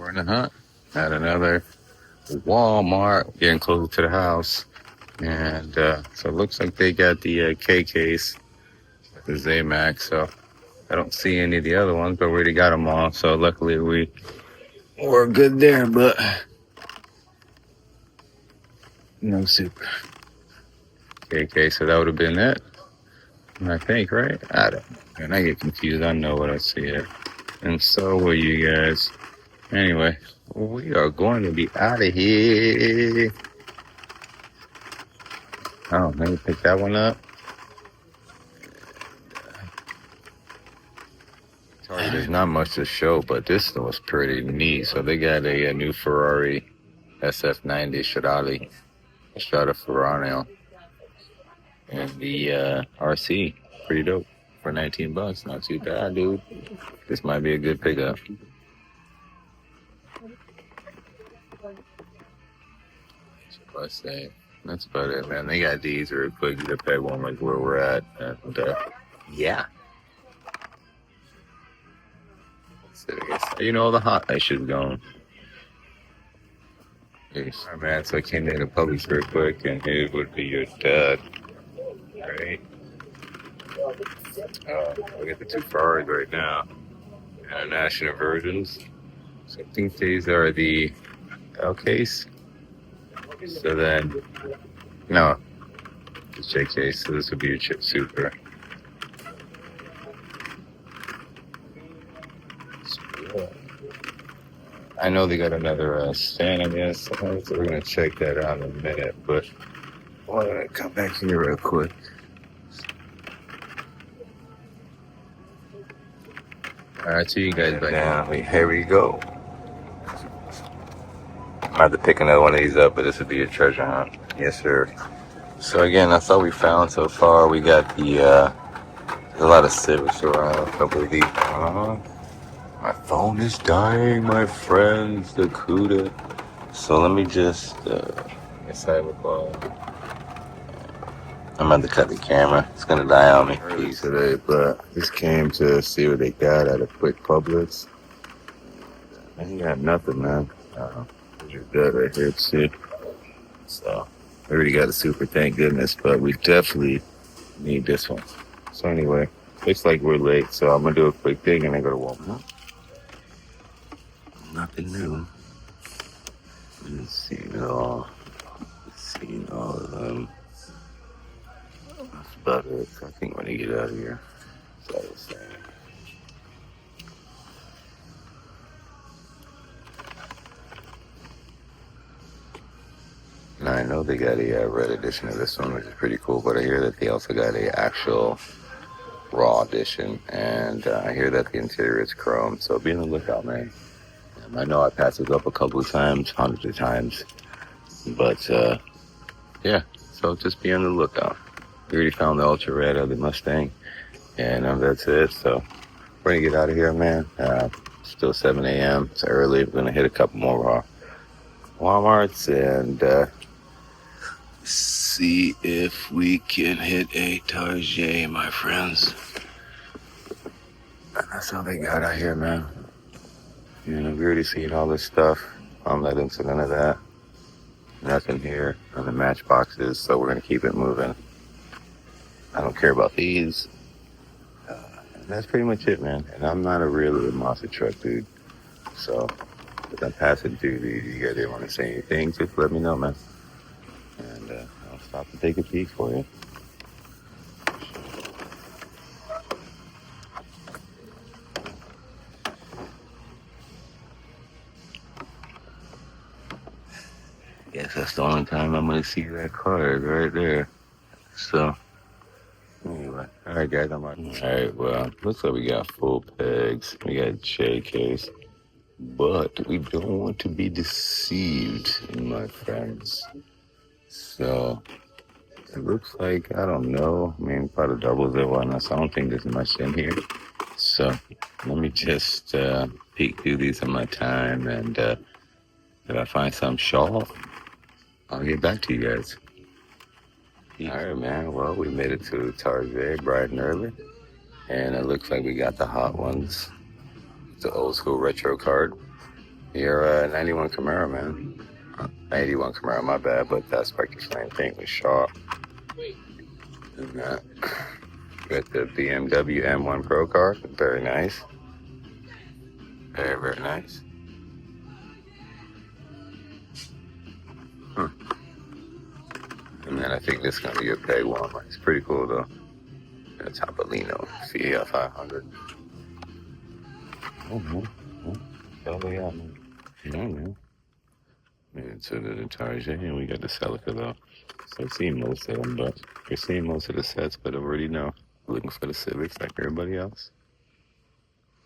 We're in the hunt at another Walmart, getting closer to the house. And so it looks like they got the K case, the Zamax. So I don't see any of the other ones, but we already got them all. So luckily we're good there, but no super. Okay, so that would have been it, I think, right? I don't know. And I get confused. I know what I see here. And so will you guys. Anyway, we are going to be out of here. Oh, let me pick that one up. Sorry, there's not much to show, but this was pretty neat. So they got a new Ferrari SF90 Strada Ferrano. And the RC, pretty dope for $19. Not too bad, dude. This might be a good pickup. What I say. That's about it, man. They got these real quick. The peg warmers where we're at, and yeah. So I guess, you know, the hot ice is gone. Yes. All right, man. So I came in to Publix real quick, and here would be your dad. Right. We got the two Ferraris right now. International versions. So I think these are the L case. So then, no, the J case. So this would be your chip super. I know they got another stand, I guess. So we're gonna check that out in a minute. But I want to come back here real quick. All right, see you guys back now. Here we go. I have to pick another one of these up, but this would be your treasure hunt. Yes, sir. So again, that's all we found so far. We got the there's a lot of civics around. A couple of these. My phone is dying, my friends. The CUDA. So let me just. Guess I recall. I'm about to cut the camera. It's gonna die on me. Early today, but just came to see what they got at a quick Publix. I ain't got nothing, man. You're good right here, too. So, I already got a super, thank goodness, but we definitely need this one. So anyway, looks like we're late, so I'm gonna do a quick thing and then go to Walmart. Nothing new. Let's see all of them. That's about it. I think when you get out of here, that's all I was saying. Now I know they got a red edition of this one, which is pretty cool, but I hear that they also got a actual raw edition, and I hear that the interior is chrome, so be on the lookout, man. I know I passed it up a couple of times, hundreds of times, but yeah, so just be on the lookout. We already found the ultra red of the Mustang, and that's it. So we're gonna get out of here, man. Still 7 a.m. It's early. We're gonna hit a couple more Walmarts and see if we can hit a Target, my friends. That's all they got out here, man. You know, we already seen all this stuff. I'm not into none of that. Nothing here on the Matchboxes, so we're gonna keep it moving. I don't care about these. And that's pretty much it, man. And I'm not really a monster truck dude. So if I'm passing through these, you guys didn't want to say anything, just let me know, man. And I'll stop and take a peek for you. Guess that's the only time I'm gonna see that card right there. So anyway, all right, guys, I'm out. All right, well, looks like we got full pegs. We got J case, but we don't want to be deceived, my friends. So it looks like, I don't know. I mean, probably doubles it, why not? So I don't think there's much in here. So let me just peek through these in my time, and if I find some sharp, I'll get back to you guys. All right, man. Well, we made it to Target bright and early, and it looks like we got the hot ones. It's an old school retro card. Your 91 Camaro, man. 81 Camaro, my bad, but that's like the same thing with Shaw. And that. Got the BMW M1 Pro car. Very nice. Very, very nice. And then I think this is going to be a peg one. It's pretty cool, though. The Topolino CL 500. Oh, man. Hell yeah, man. Yeah, man. And so the Target, and we got the Celica, though. So I've seen most of them, but we're seeing most of the sets, but I already know. Looking for the Civics like everybody else.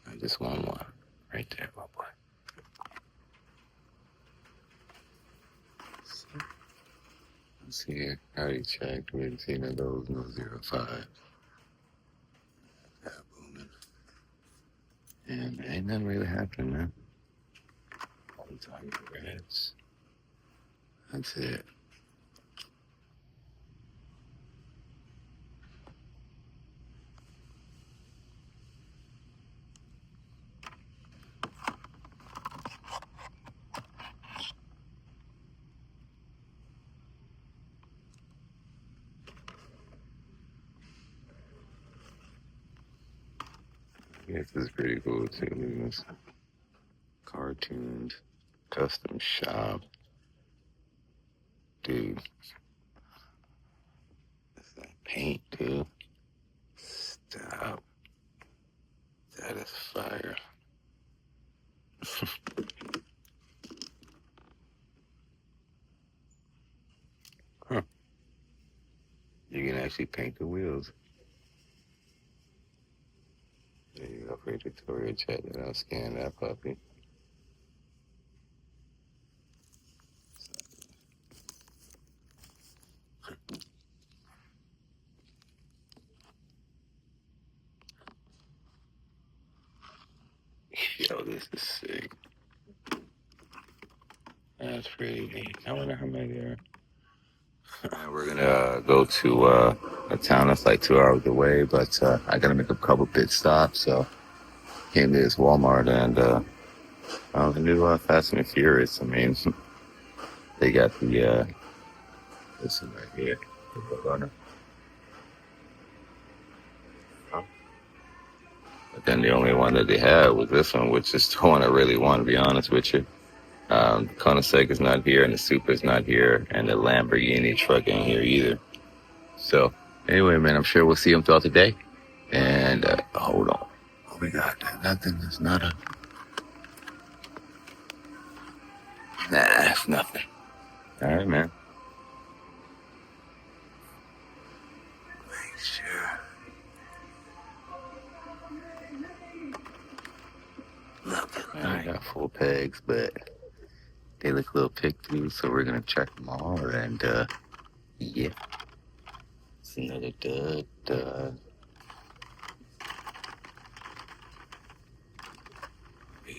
I just want one. Right there, my boy. Let's see here. I already checked. We didn't see none of those. No 05. Booming. And ain't nothing really happening, man. All the time, reds. That's it. This is pretty cool too. Look at this. Cartoons, custom shop. Dude. That's that paint, dude. Stop. That is fire. Huh. You can actually paint the wheels. There you go for your tutorial. Check it out. Scan that puppy. Yo, this is sick. That's pretty neat. I wonder how many there are. We're gonna go to a town that's like 2 hours away, but I gotta make a couple pit stops. So came to this Walmart and the new Fast and Furious. I mean, they got the this one right here, the runner. But then the only one that they had was this one, which is the one I really want, to be honest with you. Koenigsegg is not here, and the Supra is not here, and the Lamborghini truck ain't here either. So, anyway, man, I'm sure we'll see them throughout the day. And hold on. Oh, we got nothing. It's not a. Nah, it's nothing. All right, man. Make sure. Look, I got full pegs, but they look a little picked through, so we're gonna check them all. And yeah, it's another dud. Yeah.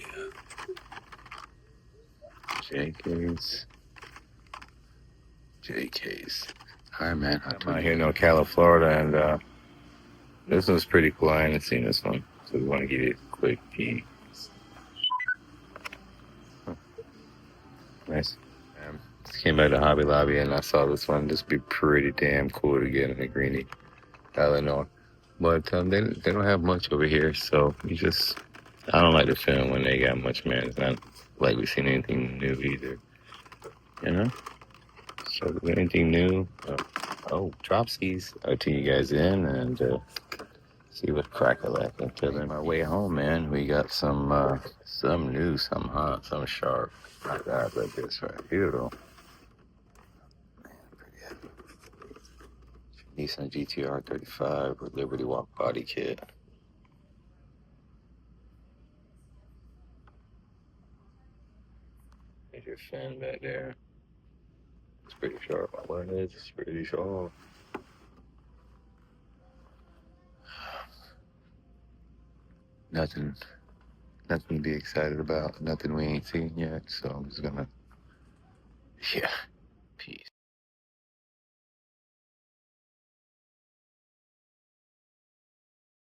JK's. All right, man. I'm out here in Ocala, Florida, and this one's pretty cool. I haven't seen this one, so we want to give you a quick peek. Nice. Just came out of Hobby Lobby, and I saw this one. Just be pretty damn cool to get in the Greenie, Illinois. But they don't have much over here, so I don't like to film when they got much, man. It's not like we've seen anything new either, you know? So if there's anything new, Dropsies. I'll tune you guys in and see what crack-a-lack until in my way home, man. We got some new, some hot, some sharp. My God, look at this right here, though. Man, pretty heavy. Nissan GTR 35 with Liberty Walk body kit. There's your fin back there. It's pretty sharp. It's pretty sharp. Nothing to be excited about. Nothing we ain't seen yet. So I'm just gonna, yeah, peace.